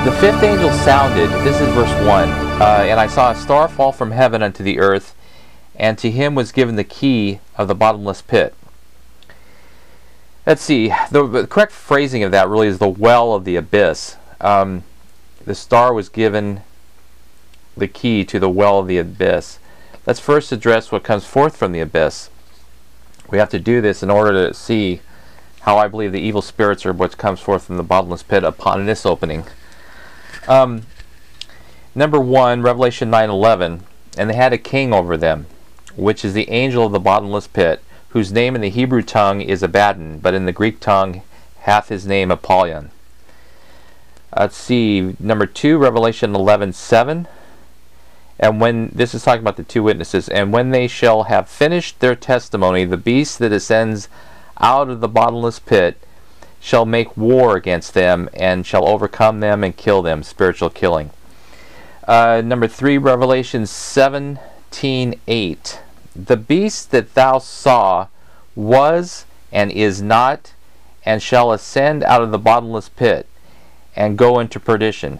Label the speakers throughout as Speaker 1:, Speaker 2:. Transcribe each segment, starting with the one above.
Speaker 1: The fifth angel sounded, this is verse 1, and I saw a star fall from heaven unto the earth, and to him was given the key of the bottomless pit. Let's see, the correct phrasing of that really is the well of the abyss. The star was given the key to the well of the abyss. Let's first address what comes forth from the abyss. We have to do this in order to see how I believe the evil spirits are what comes forth from the bottomless pit upon this opening. Number 1, Revelation 9:11, and they had a king over them, which is the angel of the bottomless pit, whose name in the Hebrew tongue is Abaddon, but in the Greek tongue hath his name Apollyon. Let's see, number 2, Revelation 11:7, and when, this is talking about the two witnesses, and when they shall have finished their testimony, the beast that ascends out of the bottomless pit shall make war against them, and shall overcome them and kill them, spiritual killing. Number 3, Revelation 17:8. The beast that thou saw was and is not, and shall ascend out of the bottomless pit, and go into perdition.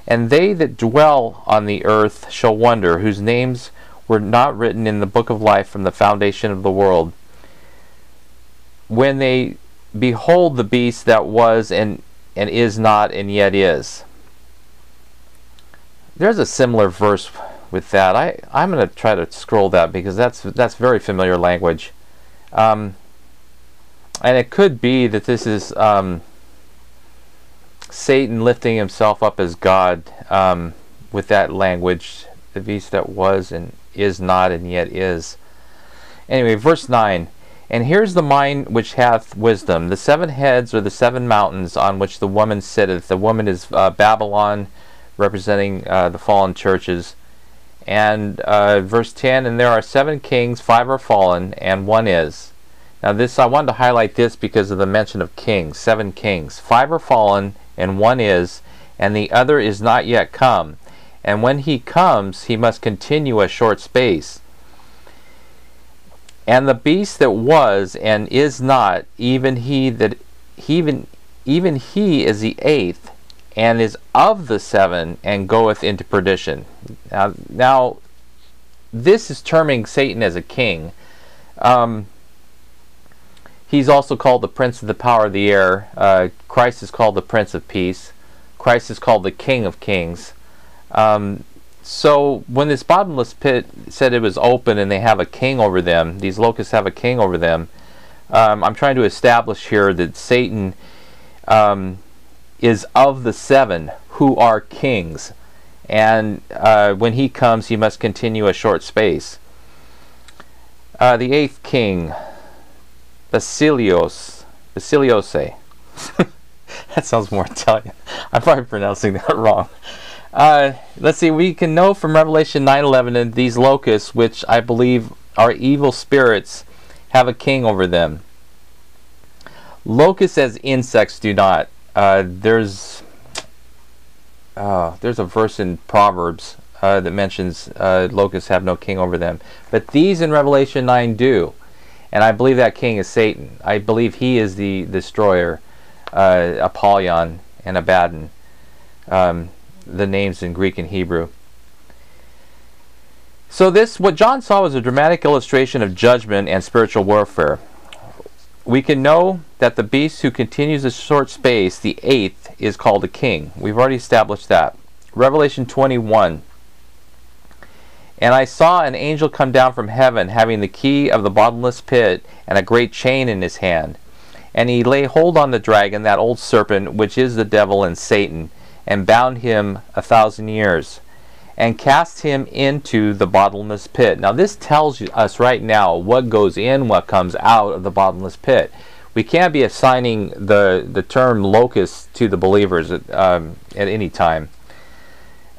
Speaker 1: And they that dwell on the earth shall wonder, whose names were not written in the book of life from the foundation of the world, when they behold the beast that was and is not and yet is. There's a similar verse with that. I'm going to try to scroll that because that's very familiar language. And it could be that this is Satan lifting himself up as God with that language, the beast that was and is not and yet is. Anyway, verse 9. And here's the mind which hath wisdom. The 7 heads are the 7 mountains on which the woman sitteth. The woman is Babylon, representing the fallen churches. And verse 10, and there are 7 kings, 5 are fallen, and 1 is. Now this, I wanted to highlight this because of the mention of kings, 7 kings. 5 are fallen, and 1 is, and the other is not yet come. And when he comes, he must continue a short space. And the beast that was and is not, even he is the eighth, and is of the seven, and goeth into perdition. Now this is terming Satan as a king. He's also called the prince of the power of the air. Christ is called the Prince of Peace. Christ is called the King of Kings. So when this bottomless pit said it was open and they have a king over them, these locusts have a king over them, I'm trying to establish here that Satan is of the seven who are kings. And when he comes, he must continue a short space. The eighth king, Basileose. That sounds more Italian. I'm probably pronouncing that wrong. Let's see, we can know from Revelation 9:11 that these locusts, which I believe are evil spirits, have a king over them. Locusts as insects do not. There's a verse in Proverbs that mentions locusts have no king over them. But these in Revelation 9 do. And I believe that king is Satan. I believe he is the destroyer, Apollyon and Abaddon. The names in Greek and Hebrew. So what John saw was a dramatic illustration of judgment and spiritual warfare. We can know that the beast who continues a short space, the eighth, is called a king. We've already established that. Revelation 21. And I saw an angel come down from heaven, having the key of the bottomless pit and a great chain in his hand. And he laid hold on the dragon, that old serpent, which is the devil and Satan, and bound him 1,000 years, and cast him into the bottomless pit. Now this tells us right now what goes in, what comes out of the bottomless pit. We can't be assigning the term locust to the believers at any time.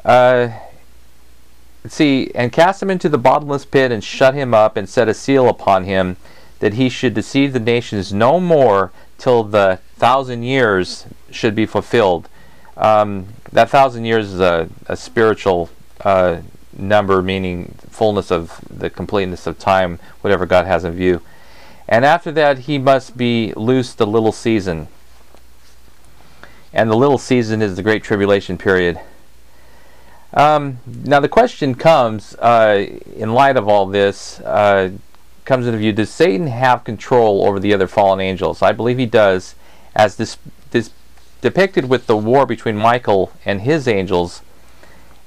Speaker 1: Let's see, and cast him into the bottomless pit, and shut him up, and set a seal upon him, that he should deceive the nations no more, till the 1,000 years should be fulfilled. That 1,000 years is a spiritual number, meaning fullness of the completeness of time, whatever God has in view. And after that he must be loosed a little season. And the little season is the Great Tribulation period. Now the question comes, in light of all this, comes into view, does Satan have control over the other fallen angels? I believe he does, as this depicted with the war between Michael and his angels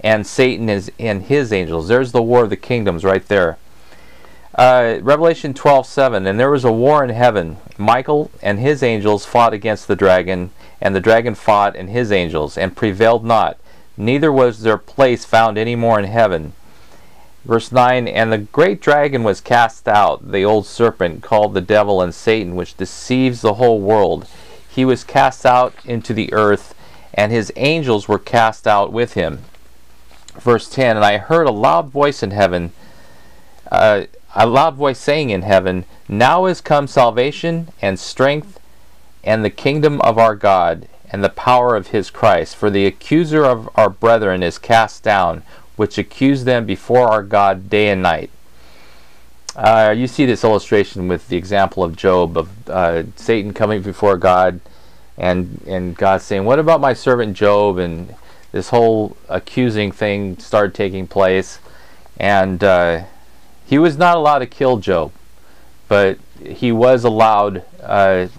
Speaker 1: and Satan and his angels. There's the war of the kingdoms right there. Revelation 12:7, and there was a war in heaven. Michael and his angels fought against the dragon, and the dragon fought and his angels, and prevailed not. Neither was their place found any more in heaven. Verse 9, and the great dragon was cast out, the old serpent, called the devil and Satan, which deceives the whole world. He was cast out into the earth, and his angels were cast out with him. Verse 10, and I heard a loud voice in heaven, a loud voice saying in heaven, now is come salvation and strength and the kingdom of our God and the power of his Christ. For the accuser of our brethren is cast down, which accused them before our God day and night. You see this illustration with the example of Job, of Satan coming before God, and God saying, what about my servant Job? And this whole accusing thing started taking place, and he was not allowed to kill Job, but he was allowed to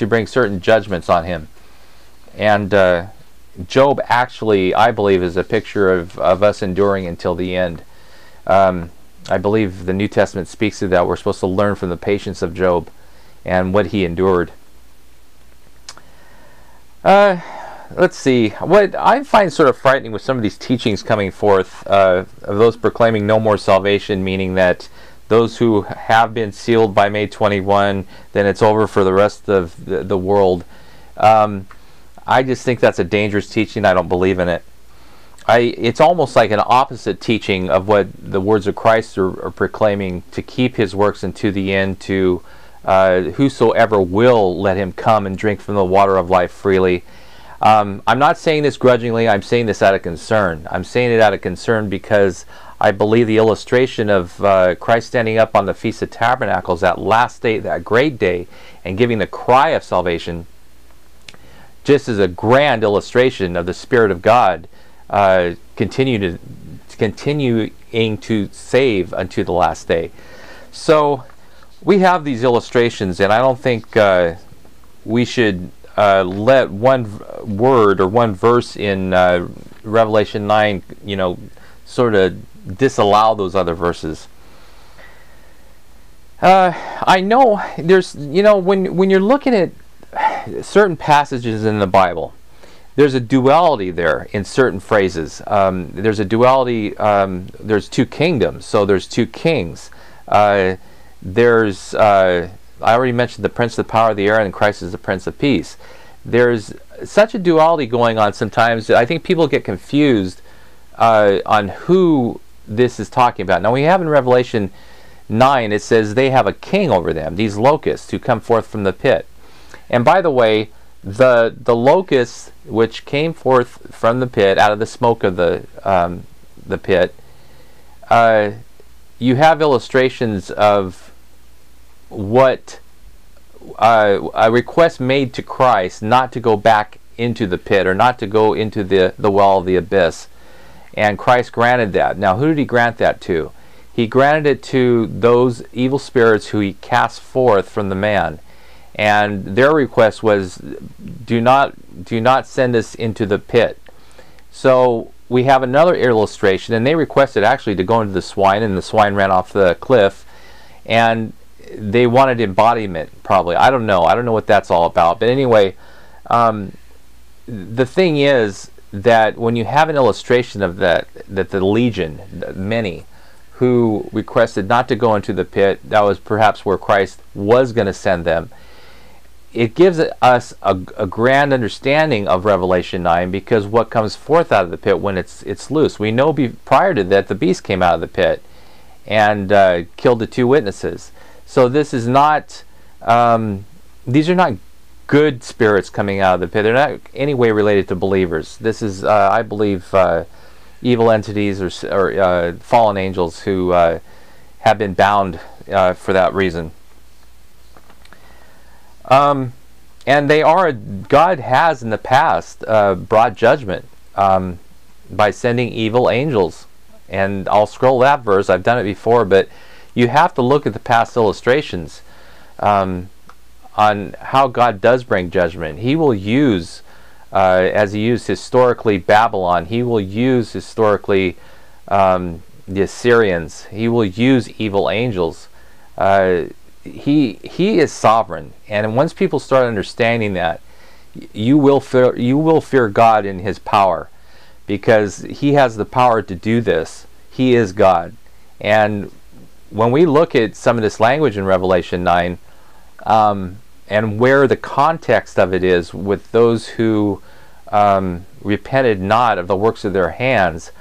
Speaker 1: bring certain judgments on him. And Job actually, I believe, is a picture of us enduring until the end. I believe the New Testament speaks to that. We're supposed to learn from the patience of Job and what he endured. Let's see. What I find sort of frightening with some of these teachings coming forth of those proclaiming no more salvation, meaning that those who have been sealed by May 21, then it's over for the rest of the world. I just think that's a dangerous teaching. I don't believe in it. It's almost like an opposite teaching of what the words of Christ are proclaiming, to keep his works unto the end, to whosoever will, let him come and drink from the water of life freely. I'm not saying this grudgingly. I'm saying this out of concern. I'm saying it out of concern because I believe the illustration of Christ standing up on the Feast of Tabernacles, that last day, that great day, and giving the cry of salvation, just as a grand illustration of the Spirit of God continuing to save unto the last day. So we have these illustrations, and I don't think we should let one word or one verse in Revelation 9, sort of disallow those other verses. I know there's, when you're looking at certain passages in the Bible, there's a duality there in certain phrases. There's a duality, there's two kingdoms, so there's two kings. There's, I already mentioned the prince of the power of the air, and Christ is the prince of peace. There's such a duality going on sometimes that I think people get confused on who this is talking about. Now we have in Revelation 9, it says they have a king over them, these locusts who come forth from the pit. And by the way, the locusts which came forth from the pit, out of the smoke of the pit, you have illustrations of what a request made to Christ not to go back into the pit, or not to go into the well of the abyss. And Christ granted that. Now, who did he grant that to? He granted it to those evil spirits who he cast forth from the man. And their request was, do not send us into the pit. So we have another illustration, and they requested actually to go into the swine, and the swine ran off the cliff. And they wanted embodiment, probably. I don't know what that's all about. But anyway, the thing is that when you have an illustration of that the legion, many who requested not to go into the pit, that was perhaps where Christ was going to send them. It gives us a grand understanding of Revelation 9, because what comes forth out of the pit when it's loose. We know prior to that the beast came out of the pit and killed the two witnesses. So this is not, these are not good spirits coming out of the pit. They're not any way related to believers. This is, I believe, evil entities or fallen angels who have been bound for that reason. And they are, God has in the past brought judgment by sending evil angels. And I'll scroll that verse. I've done it before, but you have to look at the past illustrations on how God does bring judgment. He will use, as he used historically Babylon, he will use historically the Assyrians. He will use evil angels. He is sovereign, and once people start understanding that, you will fear God in his power, because he has the power to do this. He is God. And when we look at some of this language in Revelation 9, and where the context of it is with those who repented not of the works of their hands,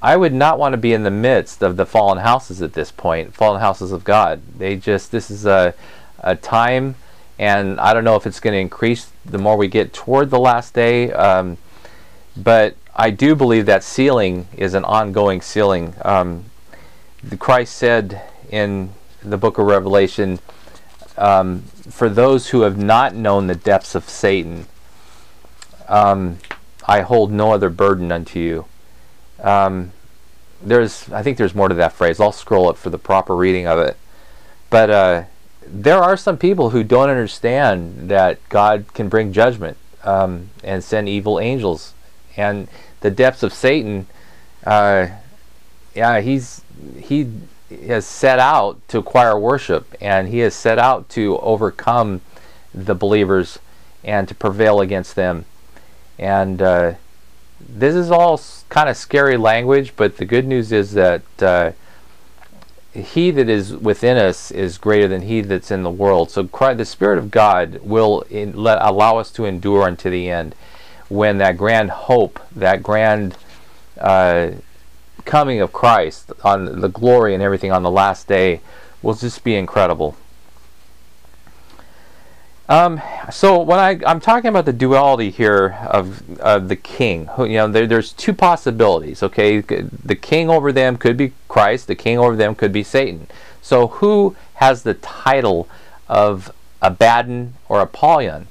Speaker 1: I would not want to be in the midst of the fallen houses at this point, fallen houses of God. This is a time, and I don't know if it's going to increase the more we get toward the last day, but I do believe that sealing is an ongoing sealing. Christ said in the book of Revelation, for those who have not known the depths of Satan, I hold no other burden unto you. I think there's more to that phrase. I'll scroll it for the proper reading of it. But there are some people who don't understand that God can bring judgment and send evil angels. And the depths of Satan, he has set out to acquire worship, and he has set out to overcome the believers and to prevail against them. And this is all kind of scary language, but the good news is that he that is within us is greater than he that's in the world. So the Spirit of God will allow us to endure unto the end, when that grand hope, that grand coming of Christ, on the glory and everything on the last day, will just be incredible. So when I'm talking about the duality here of the king, there's two possibilities. Okay, the king over them could be Christ. The king over them could be Satan. So who has the title of Abaddon or Apollyon?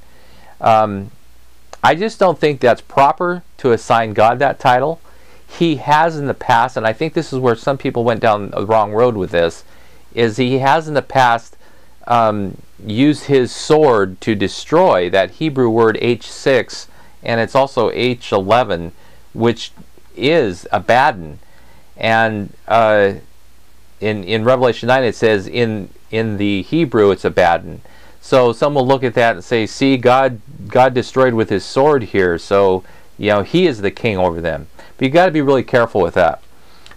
Speaker 1: I just don't think that's proper to assign God that title. He has in the past, and I think this is where some people went down the wrong road with this, is he has in the past used his sword to destroy, that Hebrew word H6, and it's also H11, which is Abaddon. And in Revelation 9 it says in the Hebrew it's Abaddon. So some will look at that and say, see, God destroyed with his sword here, so he is the king over them. But you got to be really careful with that,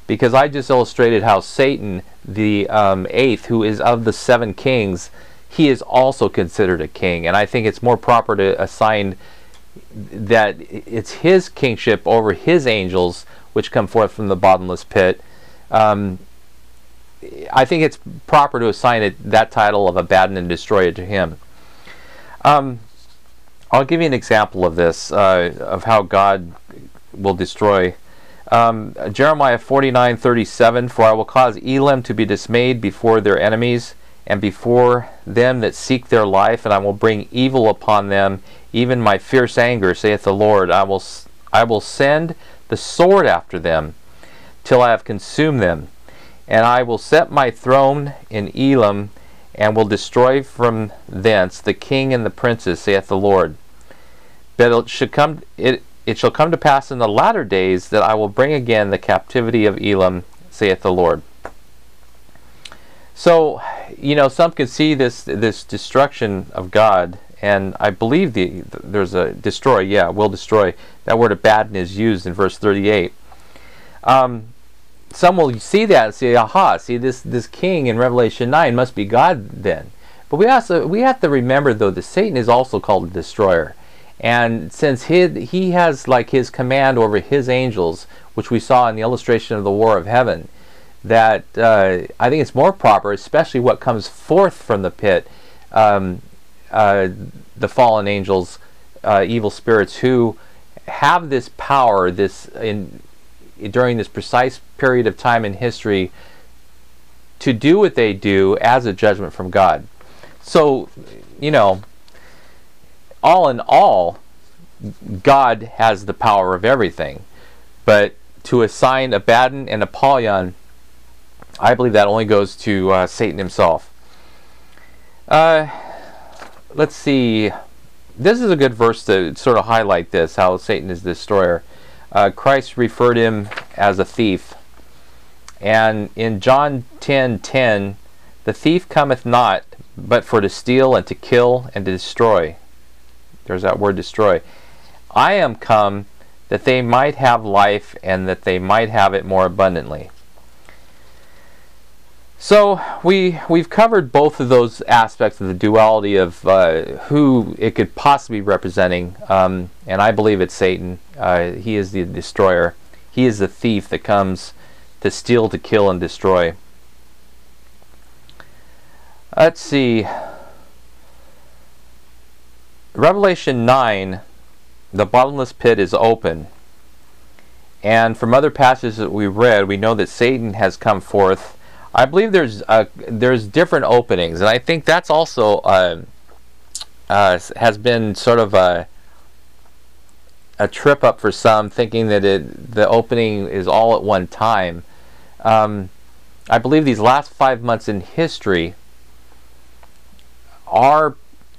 Speaker 1: because I just illustrated how Satan, the eighth, who is of the seven kings, he is also considered a king. And I think it's more proper to assign that it's his kingship over his angels, which come forth from the bottomless pit. I think it's proper to assign it that title of Abaddon and destroy it to him. I'll give you an example of this, of how God will destroy. Jeremiah 49:37, for I will cause Elam to be dismayed before their enemies, and before them that seek their life, and I will bring evil upon them, even my fierce anger, saith the Lord. I will send the sword after them, till I have consumed them. And I will set my throne in Elam, and will destroy from thence the king and the princes, saith the Lord. But it shall come to pass in the latter days that I will bring again the captivity of Elam, saith the Lord. So, some can see this destruction of God, and I believe there's a destroy, will destroy. That word Abaddon is used in verse 38. Some will see that and say, aha, see this king in Revelation 9 must be God then. But we have to remember, though, that Satan is also called a destroyer. And since he has like his command over his angels, which we saw in the illustration of the War of Heaven, that I think it's more proper, especially what comes forth from the pit, the fallen angels, evil spirits who have this power, during this precise period of time in history, to do what they do as a judgment from God. So, all in all, God has the power of everything. But to assign Abaddon and Apollyon, I believe that only goes to Satan himself. Let's see. This is a good verse to sort of highlight this, how Satan is the destroyer. Christ referred him as a thief. And in John 10:10, the thief cometh not, but for to steal and to kill and to destroy. There's that word destroy. I am come that they might have life, and that they might have it more abundantly. So we've covered both of those aspects of the duality of who it could possibly be representing, and I believe it's Satan. He is the destroyer. He is the thief that comes to steal, to kill, and destroy. Let's see. Revelation 9, the bottomless pit is open. And from other passages that we read, we know that Satan has come forth. I believe there's different openings, and I think that's also has been sort of a trip up for some, thinking that the opening is all at one time. I believe these last 5 months in history are,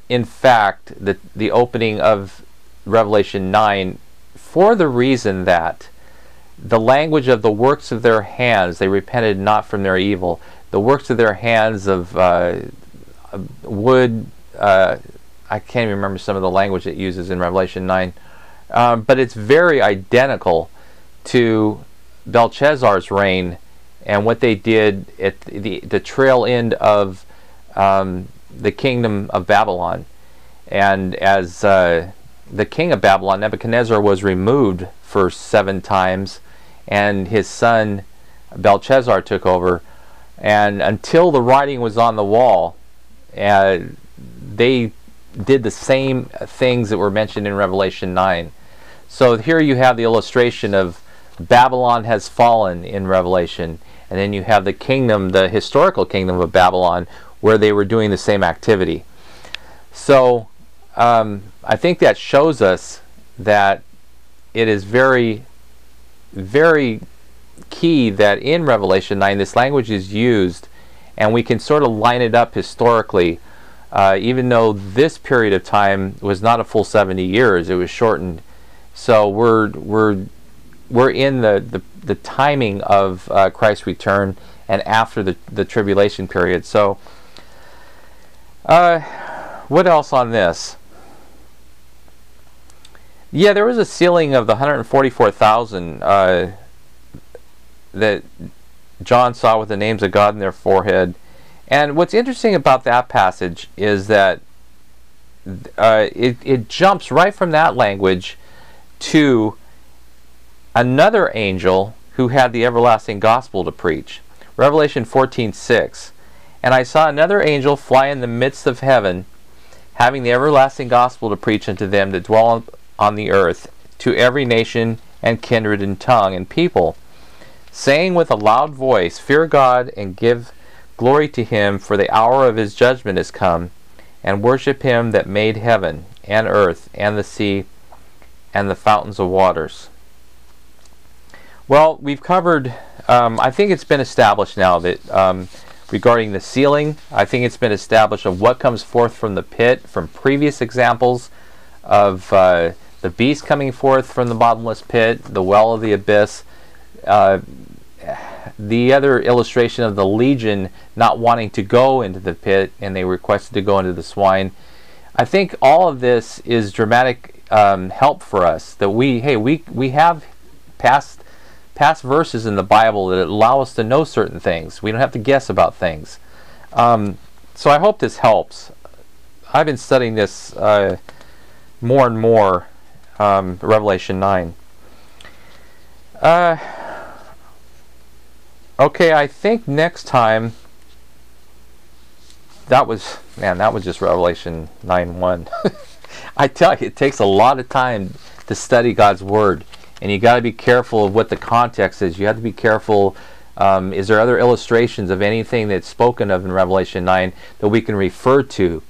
Speaker 1: in fact, the opening of Revelation 9, for the reason that the language of the works of their hands, they repented not from their evil. The works of their hands of wood, I can't even remember some of the language it uses in Revelation 9, but it's very identical to Belshazzar's reign and what they did at the trail end of the kingdom of Babylon. And as the king of Babylon, Nebuchadnezzar, was removed for 7 times, and his son Belshazzar took over, and until the writing was on the wall, they did the same things that were mentioned in Revelation 9. So here you have the illustration of Babylon has fallen in Revelation, and then you have the kingdom, the historical kingdom of Babylon, where they were doing the same activity. So I think that shows us that it is very, very key that in Revelation 9 this language is used, and we can sort of line it up historically, even though this period of time was not a full 70 years, it was shortened. So we're in the timing of Christ's return and after the tribulation period. So what else on this? Yeah, there was a sealing of the 144,000 that John saw with the names of God in their forehead. And what's interesting about that passage is that it jumps right from that language to another angel who had the everlasting gospel to preach. Revelation 14:6. And I saw another angel fly in the midst of heaven, having the everlasting gospel to preach unto them that dwell on the earth, to every nation and kindred and tongue and people, saying with a loud voice, Fear God and give glory to him, for the hour of his judgment is come, and worship him that made heaven and earth and the sea and the fountains of waters. Well, we've covered, I think it's been established now that regarding the sealing, I think it's been established of what comes forth from the pit from previous examples of the beast coming forth from the bottomless pit, the well of the abyss, the other illustration of the legion not wanting to go into the pit and they requested to go into the swine. I think all of this is dramatic help for us, that we have past verses in the Bible that allow us to know certain things. We don't have to guess about things. So I hope this helps. I've been studying this more and more, Revelation 9. Okay, I think next time, that was just Revelation 9:1. I tell you, it takes a lot of time to study God's Word, and you got to be careful of what the context is. You have to be careful. Is there other illustrations of anything that's spoken of in Revelation 9 that we can refer to?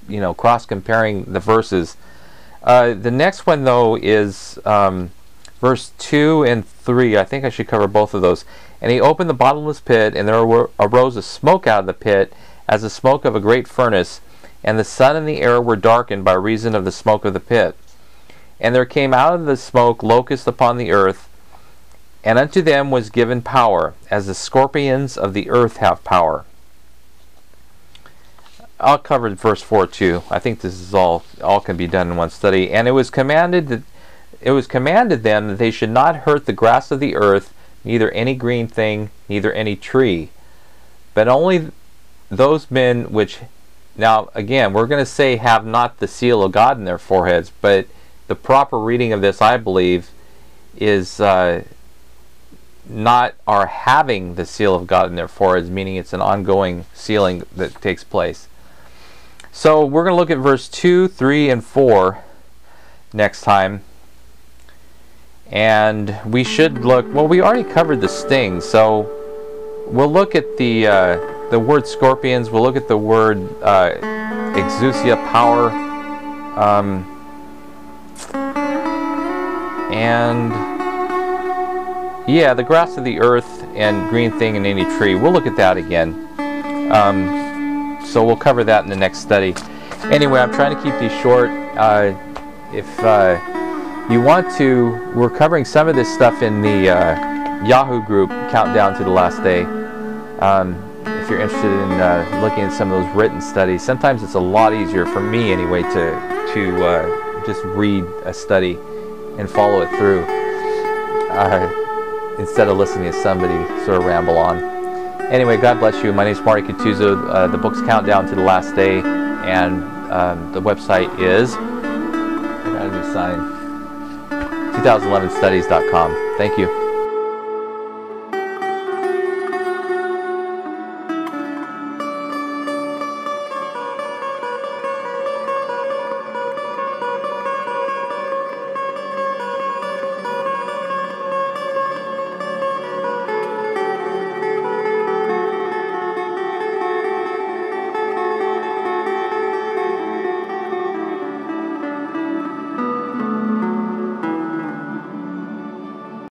Speaker 1: You know, cross-comparing the verses. The next one, though, is verse 2 and 3. I think I should cover both of those. And he opened the bottomless pit, and there arose a smoke out of the pit, as the smoke of a great furnace, and the sun and the air were darkened by reason of the smoke of the pit. And there came out of the smoke locusts upon the earth, and unto them was given power, as the scorpions of the earth have power. I'll cover verse 4 too. I think this is all can be done in one study. And it was commanded them that they should not hurt the grass of the earth, neither any green thing, neither any tree, but only those men which, now again, we're going to say have not the seal of God in their foreheads, but the proper reading of this, I believe, is not are having the seal of God in their foreheads, meaning it's an ongoing sealing that takes place. So we're going to look at verse 2, 3, and 4 next time. And we should look, well, we already covered the sting, so we'll look at the word scorpions, we'll look at the word exousia, power, and yeah, the grass of the earth and green thing and any tree. We'll look at that again. So we'll cover that in the next study. Anyway, I'm trying to keep these short. If you want to, we're covering some of this stuff in the Yahoo group, Countdown to the Last Day. If you're interested in looking at some of those written studies, sometimes it's a lot easier for me anyway to just read a study and follow it through instead of listening to somebody sort of ramble on. Anyway, God bless you. My name is Marty Catuzzo. The book's Countdown to the Last Day, and the website is, I got a new sign, 2011studies.com. Thank you.